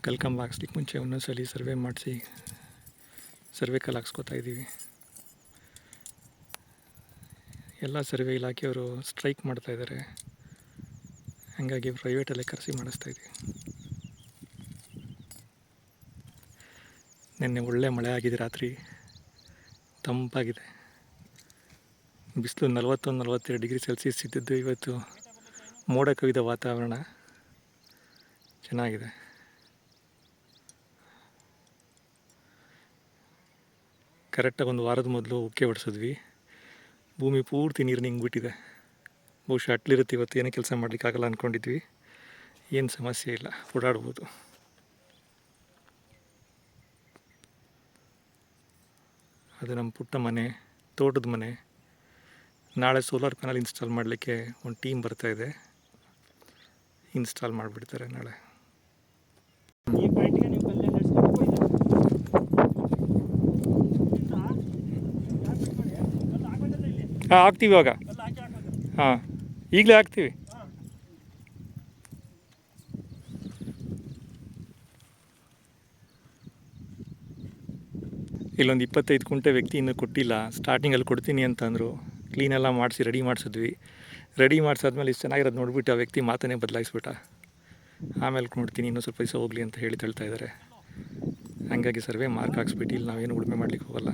ಕಲ್ಕಂಬ ಹಾಕ್ಸ್ಲಿಕ್ಕೆ ಮುಂಚೆ ಒಂದೊಂದ್ಸಲಿ ಸರ್ವೆ ಮಾಡಿಸಿ ಸರ್ವೆ ಕಲ್ಲು ಹಾಕ್ಸ್ಕೊತಾ ಇದ್ದೀವಿ. ಎಲ್ಲ ಸರ್ವೆ ಇಲಾಖೆಯವರು ಸ್ಟ್ರೈಕ್ ಮಾಡ್ತಾಯಿದ್ದಾರೆ, ಹಾಗಾಗಿ ಪ್ರೈವೇಟಲ್ಲೇ ಕರೆಸಿ ಮಾಡಿಸ್ತಾಯಿದ್ದೀವಿ. ನಿನ್ನೆ ಒಳ್ಳೆ ಮಳೆ ಆಗಿದೆ, ರಾತ್ರಿ ತಂಪಾಗಿದೆ. ಬಿಸಿಲು 41-42 ಡಿಗ್ರಿ ಸೆಲ್ಸಿಯಸ್ ಇದ್ದದ್ದು ಇವತ್ತು ಮೋಡ ಕವಿದ ವಾತಾವರಣ ಚೆನ್ನಾಗಿದೆ. ಕರೆಕ್ಟಾಗಿ ಒಂದು ವಾರದ ಮೊದಲು ಉಕ್ಕೆ ಹೊಡೆಸಿದ್ವಿ. ಭೂಮಿ ಪೂರ್ತಿ ನೀರು ನಿಂಗ್ಬಿಟ್ಟಿದೆ. ಬಹುಶಃ ಅಟ್ಲಿರುತ್ತೆ, ಇವತ್ತು ಏನೇ ಕೆಲಸ ಮಾಡಲಿಕ್ಕಾಗಲ್ಲ ಅಂದ್ಕೊಂಡಿದ್ವಿ. ಏನು ಸಮಸ್ಯೆ ಇಲ್ಲ, ಓಡಾಡ್ಬೋದು. ಅದು ನಮ್ಮ ಪುಟ್ಟ ಮನೆ, ತೋಟದ ಮನೆ. ನಾಳೆ ಸೋಲಾರ್ ಪ್ಯಾನಲ್ ಇನ್ಸ್ಟಾಲ್ ಮಾಡಲಿಕ್ಕೆ ಒಂದು ಟೀಮ್ ಬರ್ತಾಯಿದೆ, ಇನ್ಸ್ಟಾಲ್ ಮಾಡಿಬಿಡ್ತಾರೆ ನಾಳೆ. ಹಾಂ, ಹಾಕ್ತೀವಿ ಇವಾಗ. ಹಾಂ, ಈಗಲೇ ಹಾಕ್ತೀವಿ. ಇಲ್ಲೊಂದು 25 ಕುಂಟೆ ವ್ಯಕ್ತಿ ಇನ್ನೂ ಕೊಟ್ಟಿಲ್ಲ. ಸ್ಟಾರ್ಟಿಂಗಲ್ಲಿ ಕೊಡ್ತೀನಿ ಅಂತಂದರು. ಕ್ಲೀನೆಲ್ಲ ಮಾಡಿಸಿ ರೆಡಿ ಮಾಡಿಸಿದ್ವಿ. ರೆಡಿ ಮಾಡಿಸಾದ್ಮೇಲೆ ಇಷ್ಟು ಚೆನ್ನಾಗಿರೋದು ನೋಡಿಬಿಟ್ಟು ಆ ವ್ಯಕ್ತಿ ಮಾತನ್ನೇ ಬದಲಾಯಿಸ್ಬಿಟ್ಟ. ಆಮೇಲೆ ನೋಡ್ತೀನಿ, ಇನ್ನೂ ಸ್ವಲ್ಪ ದಿವಸ ಹೋಗಲಿ ಅಂತ ಹೇಳಿ ತಳ್ತಾ ಇದ್ದಾರೆ. ಹಾಗಾಗಿ ಸರ್ವೆ ಮಾರ್ಕ್ ಹಾಕ್ಸ್ಬಿಟ್ಟು ಇಲ್ಲಿ ನಾವೇನು ಉಳುಮೆ ಮಾಡಲಿಕ್ಕೆ ಹೋಗಲ್ಲ.